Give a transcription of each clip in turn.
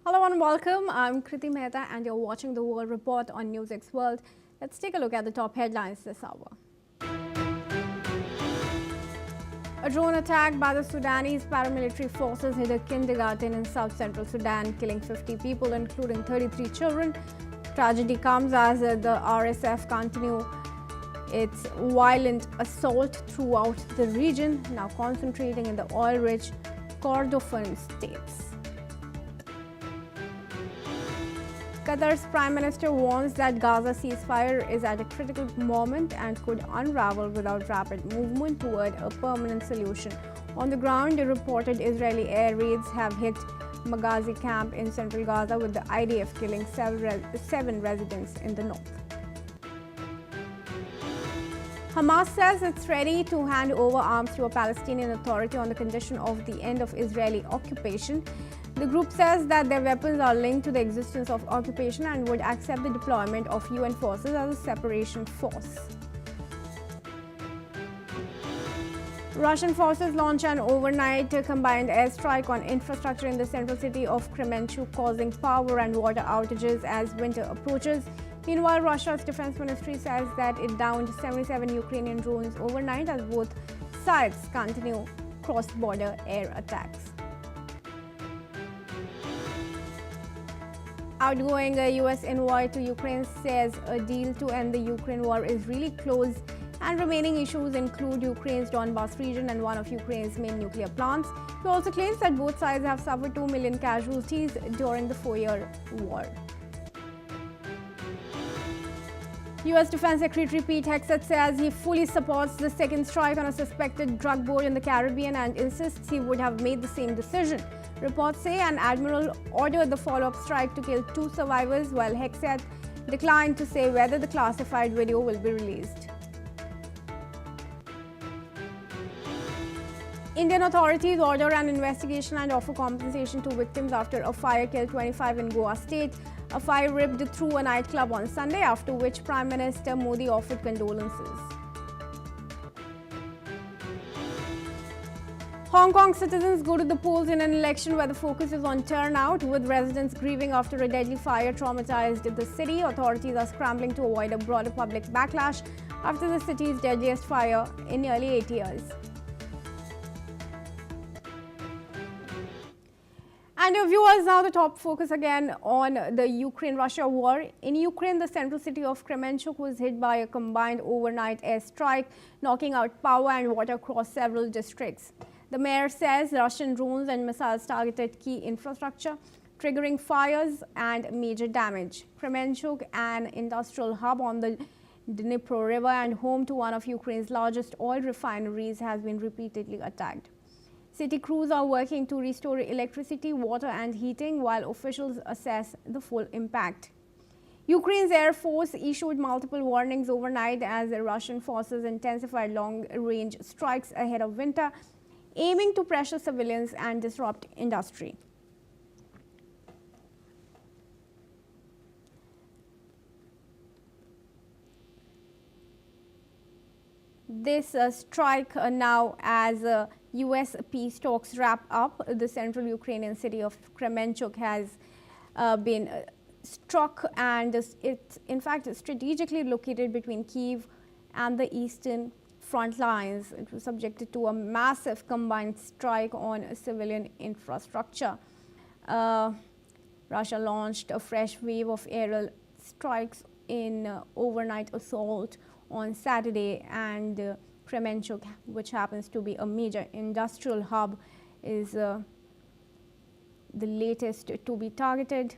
Hello and welcome. I'm Kriti Mehta and you're watching the World Report on NewsX World. Let's take a look at the top headlines this hour. A drone attack by the Sudanese paramilitary forces hit a kindergarten in south-central Sudan, killing 50 people, including 33 children. Tragedy comes as the RSF continue its violent assault throughout the region, now concentrating in the oil-rich Kordofan states. Qatar's Prime Minister warns that Gaza ceasefire is at a critical moment and could unravel without rapid movement toward a permanent solution. On the ground, the reported Israeli air raids have hit Maghazi camp in central Gaza, with the IDF killing seven residents in the north. Hamas says it's ready to hand over arms to a Palestinian Authority on the condition of the end of Israeli occupation. The group says that their weapons are linked to the existence of occupation and would accept the deployment of UN forces as a separation force. Russian forces launch an overnight combined airstrike on infrastructure in the central city of Kremenchuk, causing power and water outages as winter approaches. Meanwhile, Russia's defense ministry says that it downed 77 Ukrainian drones overnight as both sides continue cross-border air attacks. Outgoing U.S. envoy to Ukraine says a deal to end the Ukraine war is really close, and remaining issues include Ukraine's Donbas region and one of Ukraine's main nuclear plants. He also claims that both sides have suffered 2 million casualties during the 4-year war. U.S. Defense Secretary Pete Hegseth says he fully supports the second strike on a suspected drug board in the Caribbean and insists he would have made the same decision. Reports say an admiral ordered the follow-up strike to kill 2 survivors, while Hegseth declined to say whether the classified video will be released. Indian authorities order an investigation and offer compensation to victims after a fire killed 25 in Goa state. A fire ripped through a nightclub on Sunday, after which Prime Minister Modi offered condolences. Hong Kong citizens go to the polls in an election where the focus is on turnout, with residents grieving after a deadly fire traumatized the city. Authorities are scrambling to avoid a broader public backlash after the city's deadliest fire in nearly 8 years. And viewers, now the top focus again on the Ukraine-Russia war. In Ukraine, the central city of Kremenchuk was hit by a combined overnight airstrike, knocking out power and water across several districts. The mayor says Russian drones and missiles targeted key infrastructure, triggering fires and major damage. Kremenchuk, an industrial hub on the Dnipro River and home to one of Ukraine's largest oil refineries, has been repeatedly attacked. City crews are working to restore electricity, water and heating while officials assess the full impact. Ukraine's Air Force issued multiple warnings overnight as the Russian forces intensified long-range strikes ahead of winter, aiming to pressure civilians and disrupt industry. This strike now as U.S. peace talks wrap up. The central Ukrainian city of Kremenchuk has been struck, and it's in fact strategically located between Kyiv and the eastern front lines. It was subjected to a massive combined strike on civilian infrastructure. Russia launched a fresh wave of aerial strikes in overnight assault on Saturday, and Kremenchuk, which happens to be a major industrial hub, is the latest to be targeted.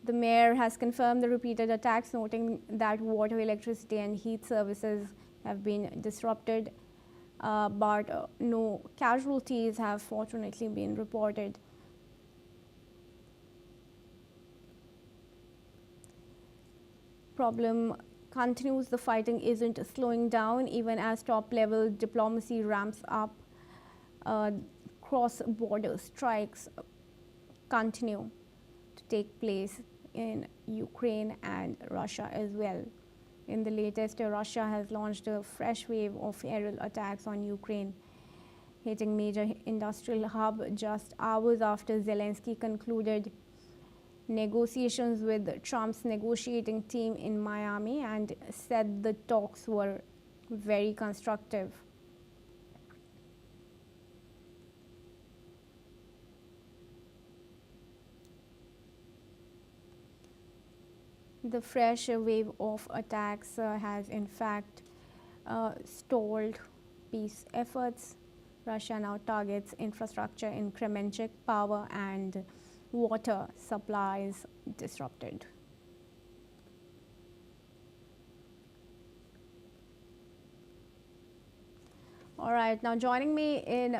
The mayor has confirmed the repeated attacks, noting that water, electricity and heat services have been disrupted, but no casualties have fortunately been reported. Problem continues. The fighting isn't slowing down even as top-level diplomacy ramps up. Cross-border strikes continue to take place in Ukraine and Russia as well. In the latest, Russia has launched a fresh wave of aerial attacks on Ukraine, hitting major industrial hub just hours after Zelensky concluded negotiations with Trump's negotiating team in Miami and said the talks were very constructive. The fresh wave of attacks has in fact stalled peace efforts. Russia now targets infrastructure in Kremenchuk, power and water supplies disrupted. All right, now joining me in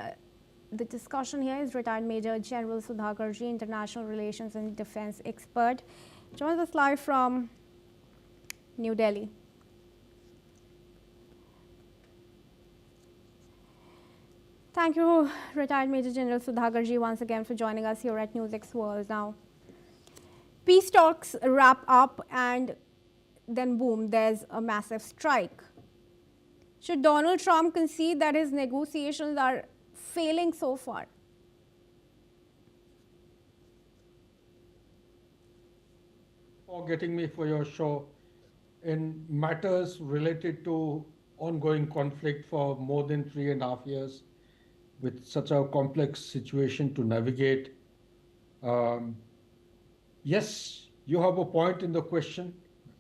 the discussion here is retired Major General Sudhakarji, International Relations and Defense expert. Joins us live from New Delhi. Thank you, retired Major General Sudhakarji, once again for joining us here at NewsX World. Now, peace talks wrap up and then boom, there's a massive strike. Should Donald Trump concede that his negotiations are failing so far? For getting me for your show in matters related to ongoing conflict for more than 3.5 years with such a complex situation to navigate. Yes, you have a point in the question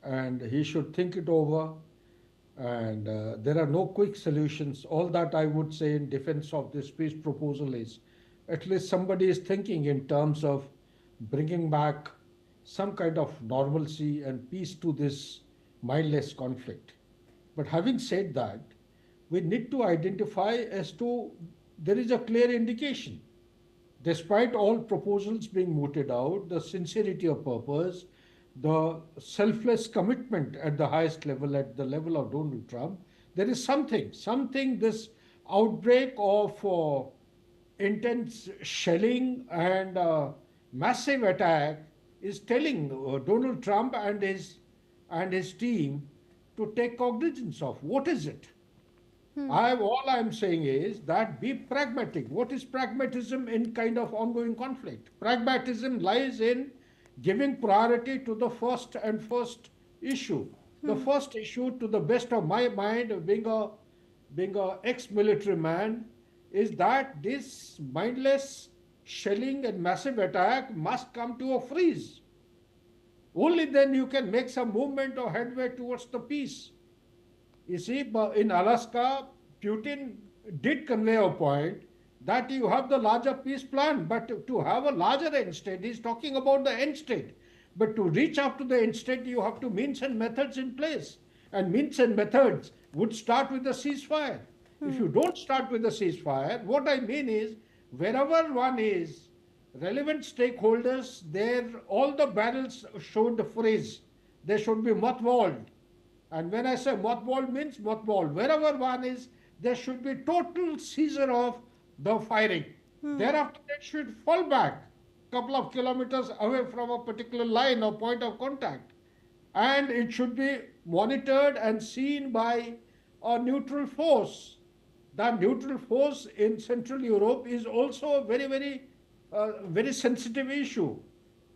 and he should think it over, and there are no quick solutions. All that I would say in defense of this peace proposal is at least somebody is thinking in terms of bringing back some kind of normalcy and peace to this mindless conflict. But having said that, we need to identify as to there is a clear indication. Despite all proposals being mooted out, the sincerity of purpose, the selfless commitment at the highest level, at the level of Donald Trump, there is something this outbreak of intense shelling and massive attack is telling Donald Trump and his team to take cognizance of. What is it? All I'm saying is that be pragmatic. What is pragmatism in kind of ongoing conflict? Pragmatism lies in giving priority to the first issue. The first issue, to the best of my mind, being a ex-military man, is that this mindless shelling and massive attack must come to a freeze. Only then you can make some movement or headway towards the peace. You see, in Alaska, Putin did convey a point that you have the larger peace plan, but to have a larger end state, he's talking about the end state. But to reach up to the end state, you have to means and methods in place. And means and methods would start with a ceasefire. If you don't start with a ceasefire, what I mean is, wherever one is, relevant stakeholders, all the barrels should freeze. They should be mothballed. And when I say mothballed means mothballed. Wherever one is, there should be total seizure of the firing. Thereafter, it should fall back a couple of kilometers away from a particular line or point of contact. And it should be monitored and seen by a neutral force. That neutral force in Central Europe is also a very sensitive issue.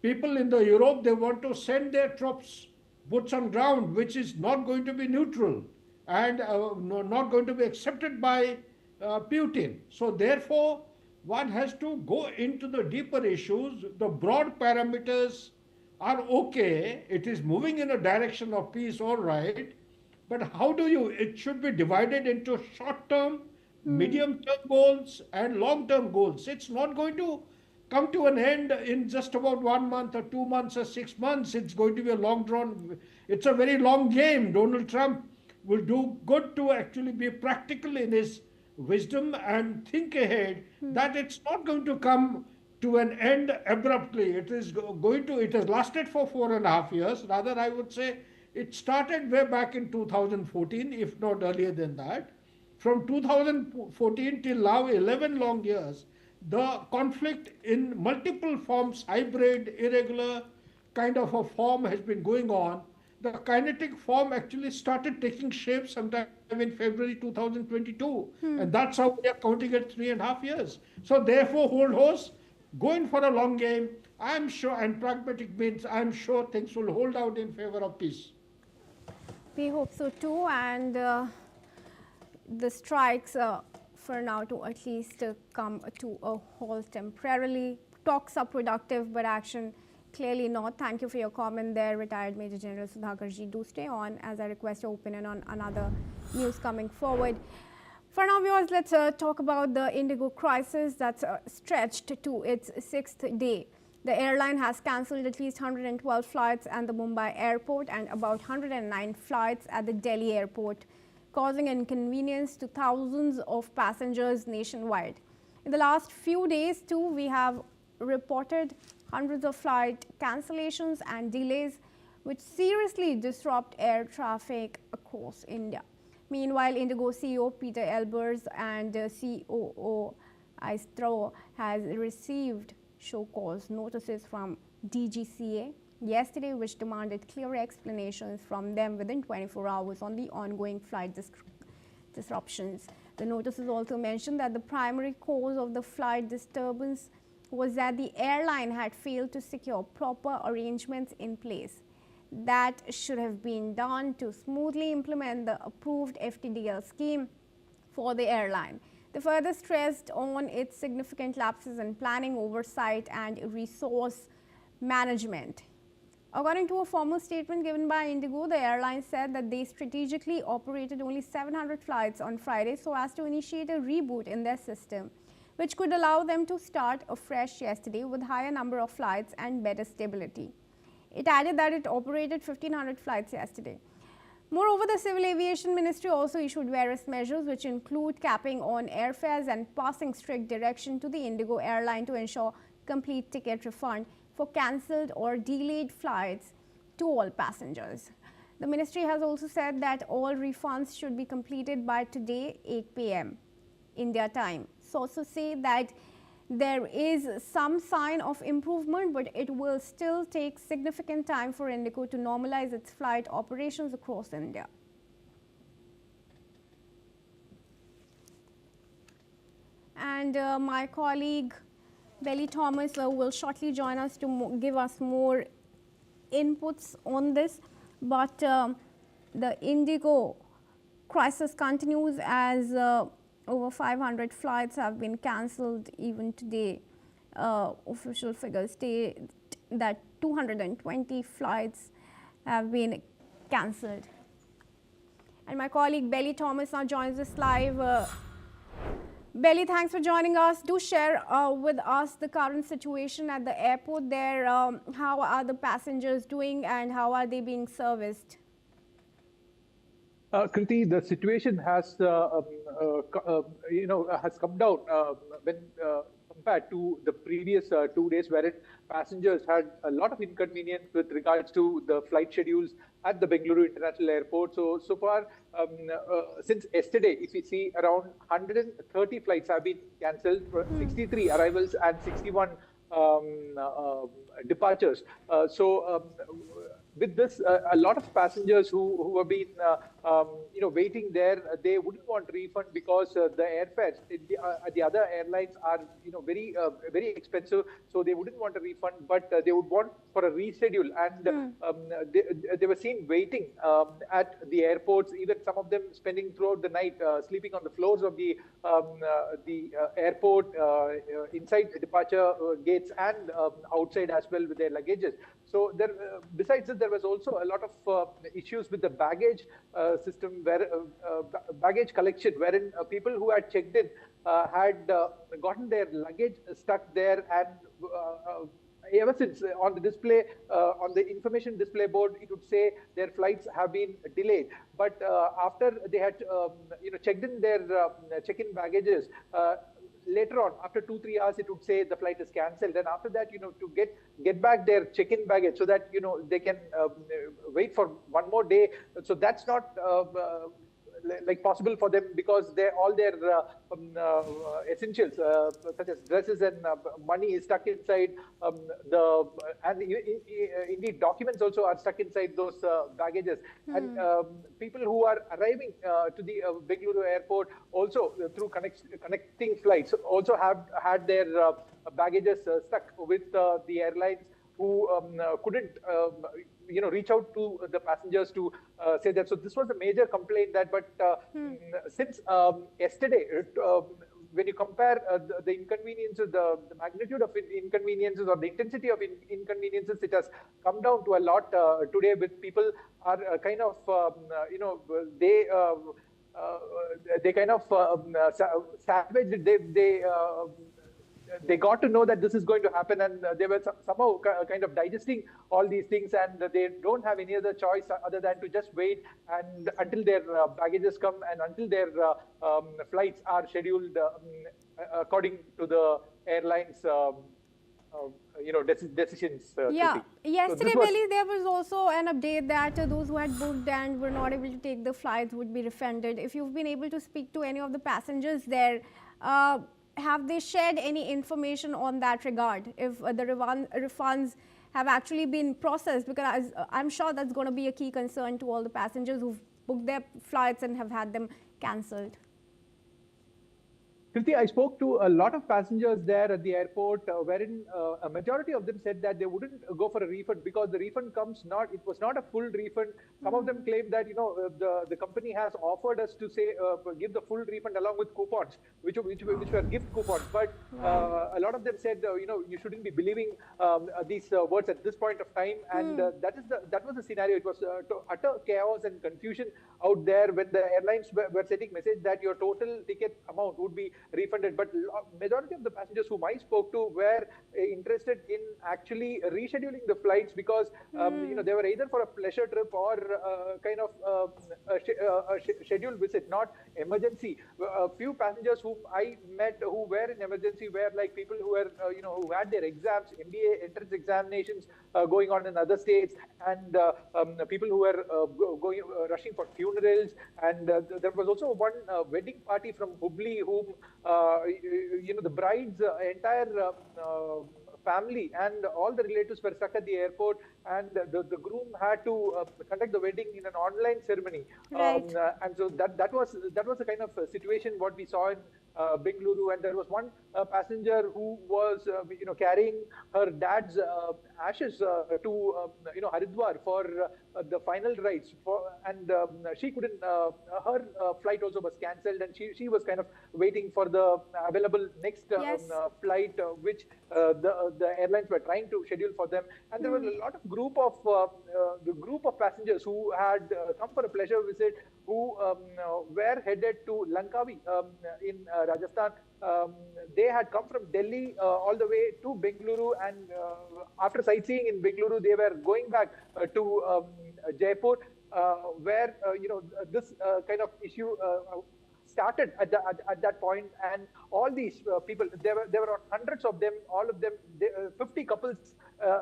People in the Europe, they want to send their troops, boots on ground, which is not going to be neutral and not going to be accepted by Putin. So therefore, one has to go into the deeper issues. The broad parameters are okay. It is moving in a direction of peace, all right. But it should be divided into short-term, medium-term goals and long-term goals. It's not going to come to an end in just about 1 month or 2 months or 6 months. It's going to be a long drawn, it's a very long game. Donald Trump will do good to actually be practical in his wisdom and think ahead that it's not going to come to an end abruptly. It has lasted for 4.5 years. Rather, I would say it started way back in 2014, if not earlier than that. From 2014 till now, 11 long years, the conflict in multiple forms, hybrid, irregular kind of a form has been going on. the kinetic form actually started taking shape sometime in February 2022. And that's how we are counting at 3.5 years. So therefore, hold horse, go in for a long game. I'm sure, and pragmatic means I'm sure things will hold out in favor of peace. We hope so too, and the strikes for now to at least come to a halt temporarily. Talks are productive, but action clearly not. Thank you for your comment there, retired Major General Sudhakarji. Do stay on as I request your opinion on another news coming forward. For now, viewers, let's talk about the Indigo crisis that's stretched to its 6th day. The airline has cancelled at least 112 flights at the Mumbai airport and about 109 flights at the Delhi airport, causing inconvenience to thousands of passengers nationwide. In the last few days, too, we have reported hundreds of flight cancellations and delays, which seriously disrupt air traffic across India. Meanwhile, Indigo CEO Peter Elbers and COO Aistro has received show cause notices from DGCA yesterday, which demanded clear explanations from them within 24 hours on the ongoing flight disruptions. The notices also mentioned that the primary cause of the flight disturbance was that the airline had failed to secure proper arrangements in place that should have been done to smoothly implement the approved FTDL scheme for the airline. They further stressed on its significant lapses in planning, oversight, and resource management. According to a formal statement given by Indigo, the airline said that they strategically operated only 700 flights on Friday so as to initiate a reboot in their system, which could allow them to start afresh yesterday with higher number of flights and better stability. It added that it operated 1,500 flights yesterday. Moreover, the Civil Aviation Ministry also issued various measures which include capping on airfares and passing strict direction to the Indigo airline to ensure complete ticket refund for cancelled or delayed flights to all passengers. The ministry has also said that all refunds should be completed by today 8 p.m. India time. Sources say that there is some sign of improvement, but it will still take significant time for Indigo to normalize its flight operations across India. And my colleague Belly Thomas will shortly join us to give us more inputs on this. But the Indigo crisis continues as over 500 flights have been cancelled even today. Official figures state that 220 flights have been cancelled. And my colleague Belly Thomas now joins us live. Belly, thanks for joining us. Do share with us the current situation at the airport there. How are the passengers doing and how are they being serviced? Kriti, the situation has, has come down when compared to the previous 2 days, wherein passengers had a lot of inconvenience with regards to the flight schedules at the Bengaluru International Airport. So far, since yesterday, if you see, around 130 flights have been cancelled, 63 arrivals and 61 departures. With this, a lot of passengers who have been, waiting there, they wouldn't want refund because the airfares at the other airlines are, very expensive. So they wouldn't want a refund, but they would want for a reschedule. And they were seen waiting at the airports, even some of them spending throughout the night, sleeping on the floors of the airport, inside the departure gates and outside as well with their luggages. So there, besides this, there was also a lot of issues with the baggage system, where baggage collection, wherein people who had checked in had gotten their luggage stuck there, and ever since on the display, on the information display board, it would say their flights have been delayed. But after they had checked in their check-in baggages, later on, after 2-3 hours, it would say the flight is cancelled. And after that, to get back their check-in baggage so that, they can wait for one more day. So that's not like possible for them, because all their essentials such as dresses and money is stuck inside indeed documents also are stuck inside those baggages. And people who are arriving to the Bengaluru airport also through connecting flights also have had their baggages stuck with the airlines, who couldn't reach out to the passengers to say that. So this was a major complaint that, but since yesterday, when you compare the inconveniences, the magnitude of inconveniences or the intensity of inconveniences, it has come down to a lot today. With people are kind of, they kind of savage. They got to know that this is going to happen, and they were somehow kind of digesting all these things, and they don't have any other choice other than to just wait and until their baggages come and until their flights are scheduled according to the airlines. Decisions. Yeah, yesterday, so Belly, there was also an update that those who had booked and were not able to take the flights would be refunded. If you've been able to speak to any of the passengers there, have they shared any information on that regard, if the refunds have actually been processed? Because I'm sure that's going to be a key concern to all the passengers who've booked their flights and have had them cancelled. Kriti, I spoke to a lot of passengers there at the airport, wherein a majority of them said that they wouldn't go for a refund because the refund it was not a full refund. Some of them claimed that, the company has offered us to say, give the full refund along with coupons, which were gift coupons. But a lot of them said, you shouldn't be believing these words at this point of time. And that was the scenario. It was utter chaos and confusion out there when the airlines were sending message that your total ticket amount would be refunded. But majority of the passengers whom I spoke to were interested in actually rescheduling the flights because they were either for a pleasure trip or kind of a scheduled visit, not emergency. A few passengers whom I met who were in emergency were like people who were who had their exams, MBA entrance examinations going on in other states, and people who were rushing for funerals. And there was also one wedding party from Hubli whom the bride's entire family and all the relatives were stuck at the airport, and the groom had to conduct the wedding in an online ceremony. Right. And so that was the kind of situation what we saw in Bengaluru. And there was one passenger who was carrying her dad's ashes to Haridwar for the final rites, and she couldn't. Her flight also was cancelled, and she was kind of waiting for the available next flight, which the airlines were trying to schedule for them. And there was a lot of group of passengers who had come for a pleasure visit, who were headed to Langkawi in Rajasthan. They had come from Delhi all the way to Bengaluru, and after sightseeing in Bengaluru, they were going back to Jaipur, where this kind of issue started at that point. And all these people, there were hundreds of them, all of them, 50 couples,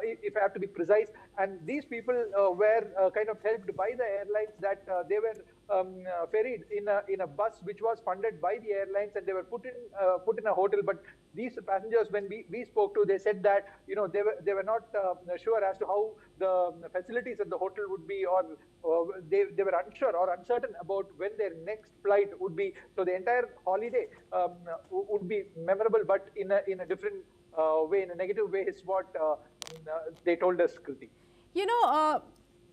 if I have to be precise. And these people were kind of helped by the airlines, that they were ferried in a bus which was funded by the airlines, and they were put in a hotel. But these passengers, when we spoke to, they said that they were not sure as to how the facilities at the hotel would be, or they were unsure or uncertain about when their next flight would be. So the entire holiday would be memorable, but in a different way, in a negative way, is what they told us, Kriti.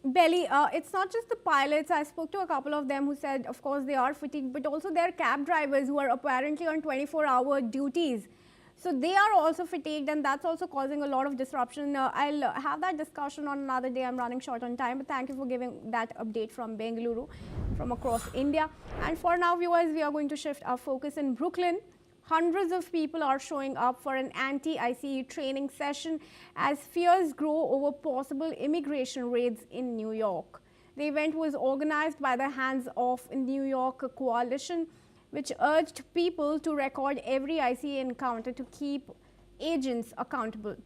Belly, it's not just the pilots. I spoke to a couple of them who said, of course, they are fatigued, but also their cab drivers who are apparently on 24-hour duties. So they are also fatigued, and that's also causing a lot of disruption. I'll have that discussion on another day. I'm running short on time, but thank you for giving that update from Bengaluru, from across India. And for now, viewers, we are going to shift our focus in Brooklyn. Hundreds of people are showing up for an anti-ICE training session as fears grow over possible immigration raids in New York. The event was organized by the Hands Off New York Coalition, which urged people to record every ICE encounter to keep agents accountable.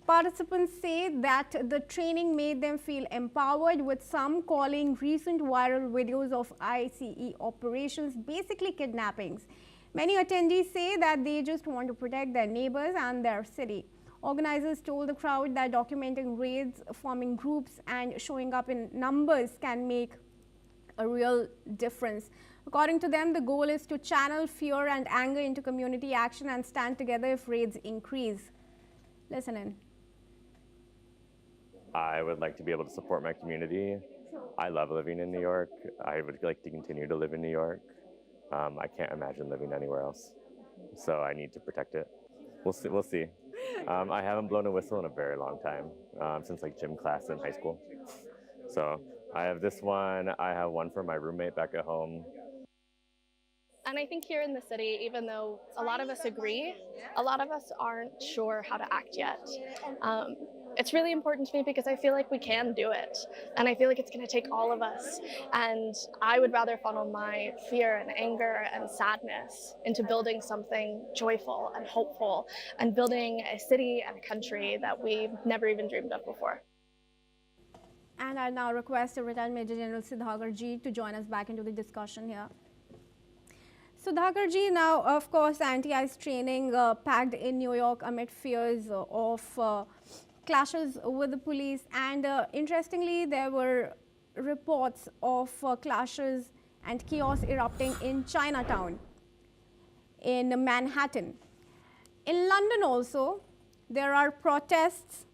Participants say that the training made them feel empowered, with some calling recent viral videos of ICE operations basically kidnappings. Many attendees say that they just want to protect their neighbors and their city. Organizers told the crowd that documenting raids, forming groups, and showing up in numbers can make a real difference. According to them, the goal is to channel fear and anger into community action and stand together if raids increase. Listen in. I would like to be able to support my community. I love living in New York. I would like to continue to live in New York. I can't imagine living anywhere else. So I need to protect it. We'll see. We'll see. I haven't blown a whistle in a very long time, since like gym class in high school. So I have this one. I have one for my roommate back at home. And I think here in the city, even though a lot of us agree, a lot of us aren't sure how to act yet. It's really important to me because I feel like we can do it. And I feel like it's going to take all of us. And I would rather funnel my fear and anger and sadness into building something joyful and hopeful and building a city and a country that we've never even dreamed of before. And I now request retired Major General Sudhakar Ji to join us back into the discussion here. Sudhakar Ji, now of course anti-ICE training packed in New York amid fears of clashes with the police, and interestingly there were reports of clashes and chaos erupting in Chinatown, in Manhattan. In London also there are protests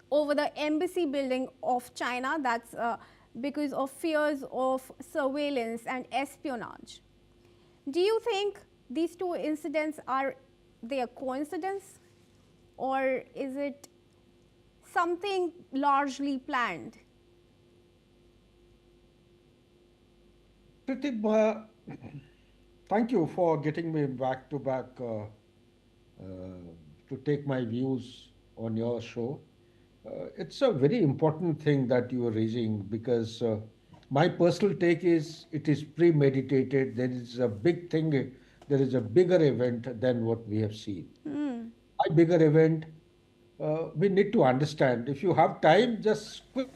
over the embassy building of China. That's because of fears of surveillance and espionage. Do you think these two incidents are a coincidence, or is it something largely planned? Pratib, thank you for getting me back to take my views on your show. It's a very important thing that you are raising, because my personal take is it is premeditated. There is a big thing, there is a bigger event than what we have seen. A bigger event, we need to understand. If you have time, just quick,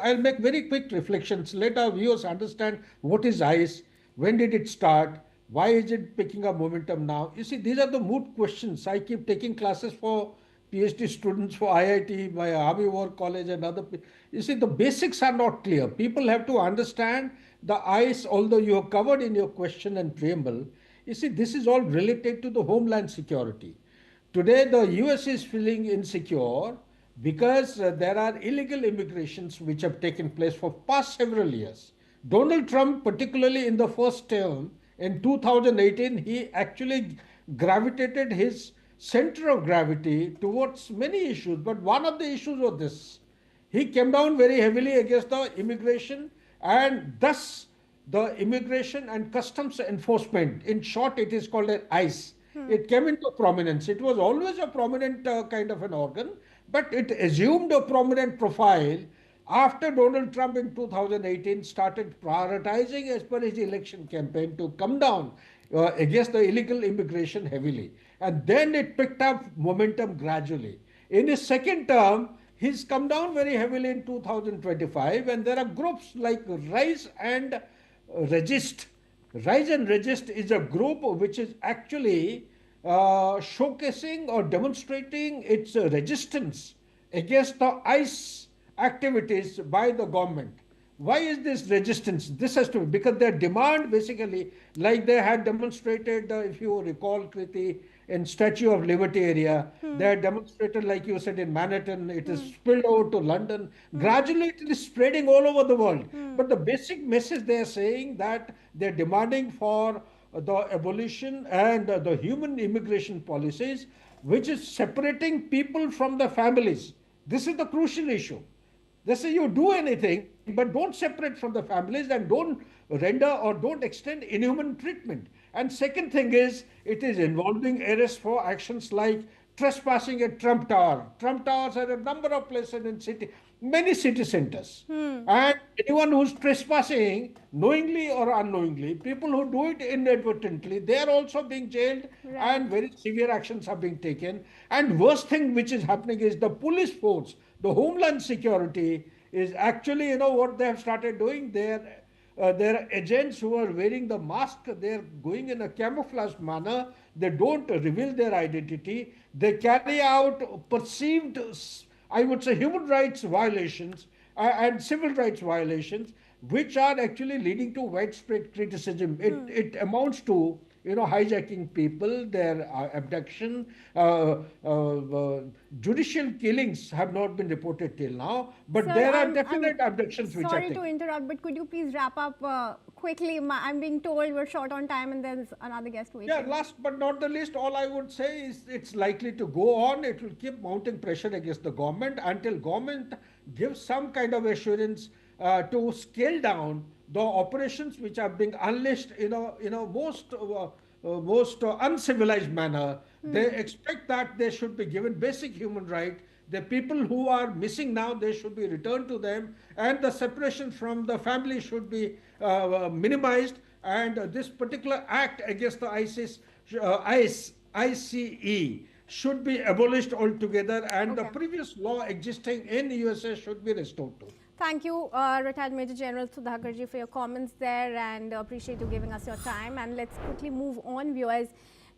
I'll make very quick reflections. Let our viewers understand what is ICE, when did it start, why is it picking up momentum now. You see, these are the moot questions. I keep taking classes for PhD students, for IIT, my Army War College and other. You see, the basics are not clear. People have to understand the ICE, although you have covered in your question and preamble. You see, this is all related to the homeland security. Today, the US is feeling insecure because there are illegal immigrations which have taken place for past several years. Donald Trump, particularly in the first term, in 2018, he actually gravitated his center of gravity towards many issues, but one of the issues was this. He came down very heavily against the immigration, and thus the Immigration and Customs Enforcement, in short it is called an ICE. It came into prominence. It was always a prominent kind of an organ, but it assumed a prominent profile after Donald Trump in 2018 started prioritizing, as per his election campaign, to come down against the illegal immigration heavily. And then it picked up momentum gradually. In his second term, he's come down very heavily in 2025, and there are groups like Rise and Resist. Rise and Resist is a group which is actually showcasing or demonstrating its resistance against the ICE activities by the government. Why is this resistance? This has to be because their demand basically, like they had demonstrated, if you recall, Kriti, in Statue of Liberty area, they had demonstrated, like you said, in Manhattan. It is spilled over to London. Gradually, it is spreading all over the world. But the basic message they are saying that they're demanding for the abolition and the human immigration policies, which is separating people from their families. This is the crucial issue. They say you do anything, but don't separate from the families and don't render or don't extend inhuman treatment. And second thing is, it is involving arrests for actions like trespassing at Trump Tower. Trump Towers are a number of places in city. many city centers. And anyone who's trespassing, knowingly or unknowingly, people who do it inadvertently, they are also being jailed and very severe actions are being taken. And worst thing which is happening is the police force, the Homeland Security is actually, what they have started doing there. There are agents who are wearing the mask. They're going in a camouflaged manner. They don't reveal their identity. They carry out perceived, I would say, human rights violations and civil rights violations, which are actually leading to widespread criticism. It amounts to hijacking people, their abduction, judicial killings have not been reported till now, but Sir, there are I'm definite abductions which are sorry to taken. interrupt, but could you please wrap up quickly? I'm being told we're short on time and there's another guest waiting. Yeah, last but not the least, all I would say is it's likely to go on. It will keep mounting pressure against the government until government gives some kind of assurance to scale down the operations which are being unleashed in a most uncivilized manner. They expect that they should be given basic human right. The people who are missing now, they should be returned to them, and the separation from the family should be minimized. And this particular act against the ICE should be abolished altogether, and the Okay. previous law existing in USA should be restored to. Thank you, Retired Major General Sudhakarji, for your comments there, and appreciate you giving us your time. And let's quickly move on, viewers.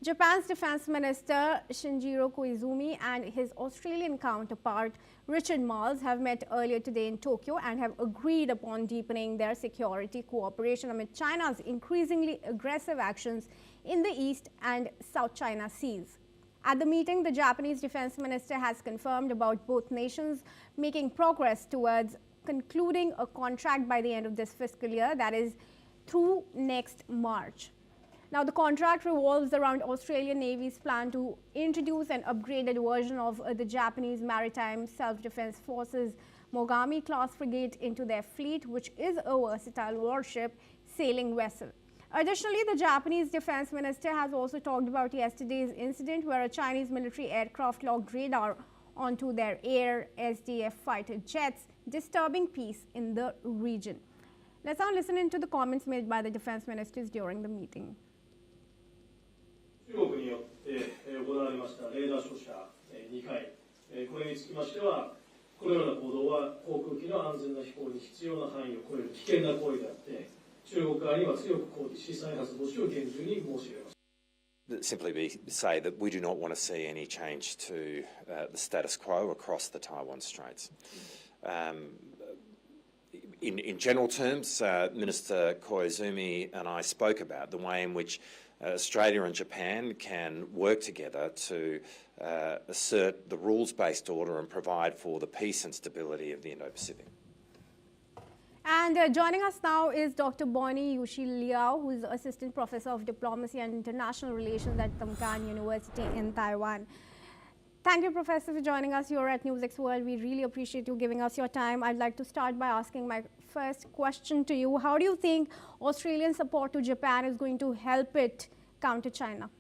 Japan's Defense Minister Shinjiro Koizumi and his Australian counterpart Richard Marles have met earlier today in Tokyo and have agreed upon deepening their security cooperation amid China's increasingly aggressive actions in the East and South China Seas. At the meeting, the Japanese Defense Minister has confirmed about both nations making progress towards concluding a contract by the end of this fiscal year, that is through next March. Now, the contract revolves around Australian Navy's plan to introduce an upgraded version of the Japanese Maritime Self-Defense Forces Mogami-class frigate into their fleet, which is a versatile warship sailing vessel. Additionally, the Japanese Defense Minister has also talked about yesterday's incident where a Chinese military aircraft logged radar onto their Air SDF fighter jets, disturbing peace in the region. Let's now listen into the comments made by the defense ministers during the meeting. 中国によって行われましたレーダー照射2回、これにつきましては、このような行動は航空機の安全な飛行に必要な範囲を超える危険な行為であって、中国側には強く抗議し、再発防止を厳重に申し上げます。 Say that we do not want to see any change to the status quo across the Taiwan Straits. In general terms, Minister Koizumi and I spoke about the way in which Australia and Japan can work together to assert the rules-based order and provide for the peace and stability of the Indo-Pacific. And joining us now is Dr. Bonnie Yushi Liao, who is Assistant Professor of Diplomacy and International Relations at Tamkang University in Taiwan. Thank you, Professor, for joining us here at NewsX World. We really appreciate you giving us your time. I'd like to start by asking my first question to you. How do you think Australian support to Japan is going to help it counter China?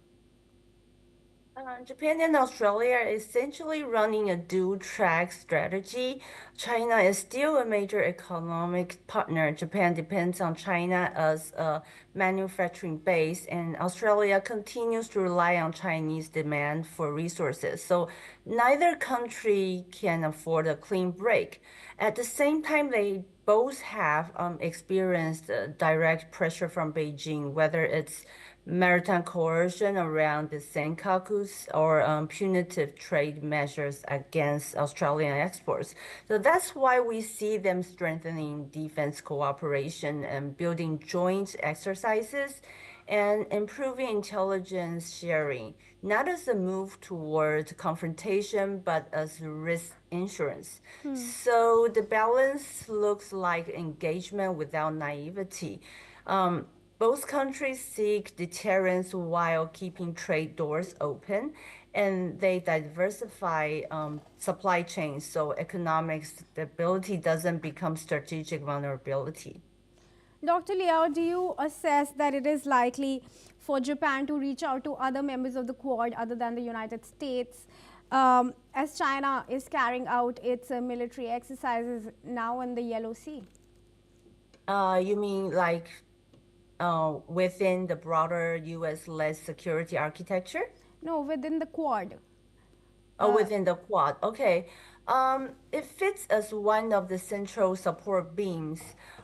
Japan and Australia are essentially running a dual-track strategy. China is still a major economic partner. Japan depends on China as a manufacturing base, and Australia continues to rely on Chinese demand for resources. So neither country can afford a clean break. At the same time, they both have experienced direct pressure from Beijing, whether it's maritime coercion around the Senkakus or punitive trade measures against Australian exports. So that's why we see them strengthening defense cooperation and building joint exercises and improving intelligence sharing, not as a move toward confrontation, but as risk insurance. So the balance looks like engagement without naivety. Both countries seek deterrence while keeping trade doors open, and they diversify supply chains so economic stability doesn't become strategic vulnerability. Dr. Liao, do you assess that it is likely for Japan to reach out to other members of the Quad other than the United States as China is carrying out its military exercises now in the Yellow Sea? You mean like within the broader U.S.-led security architecture? No, within the Quad. Within the Quad. Okay. It fits as one of the central support beams.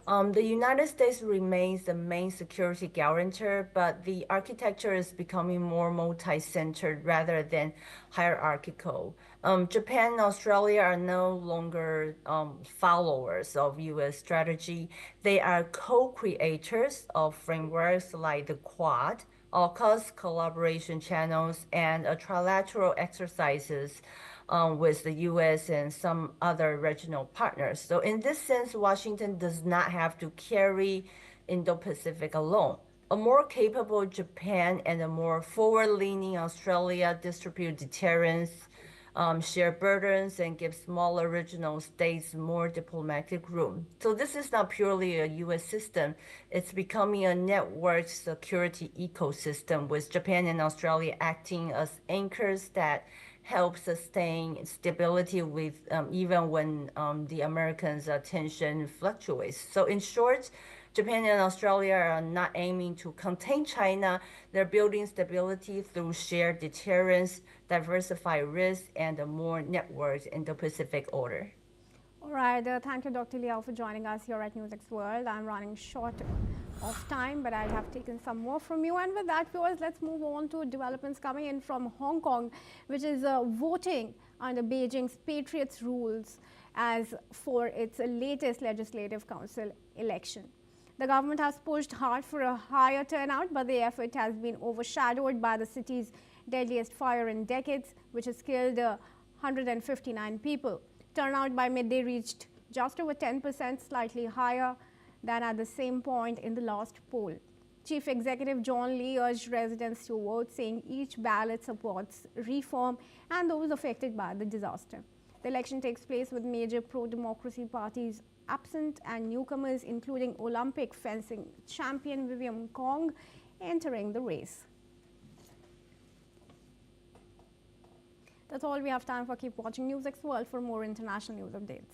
The United States remains the main security guarantor, but the architecture is becoming more multi-centered rather than hierarchical. Japan and Australia are no longer followers of U.S. strategy. They are co-creators of frameworks like the Quad, AUKUS collaboration channels, and trilateral exercises with the U.S. and some other regional partners. So in this sense, Washington does not have to carry Indo-Pacific alone. A more capable Japan and a more forward-leaning Australia distribute deterrence, share burdens, and give smaller regional states more diplomatic room. So this is not purely a U.S. system. It's becoming a networked security ecosystem with Japan and Australia acting as anchors that help sustain stability with even when the Americans' attention fluctuates. So in short, Japan and Australia are not aiming to contain China. They're building stability through shared deterrence, diversified risk, and a more networked Indo-Pacific order. All right, thank you, Dr. Liao, for joining us here at NewsX World. I'm running short of time, but I have taken some more from you. And with that, viewers, let's move on to developments coming in from Hong Kong, which is voting under Beijing's Patriots rules as for its latest Legislative Council election. The government has pushed hard for a higher turnout, but the effort has been overshadowed by the city's deadliest fire in decades, which has killed 159 people. Turnout by midday reached just over 10%, slightly higher than at the same point in the last poll. Chief Executive John Lee urged residents to vote, saying each ballot supports reform and those affected by the disaster. The election takes place with major pro-democracy parties absent and newcomers, including Olympic fencing champion Vivian Kong, entering the race. That's all we have time for. Keep watching NewsX World for more international news updates.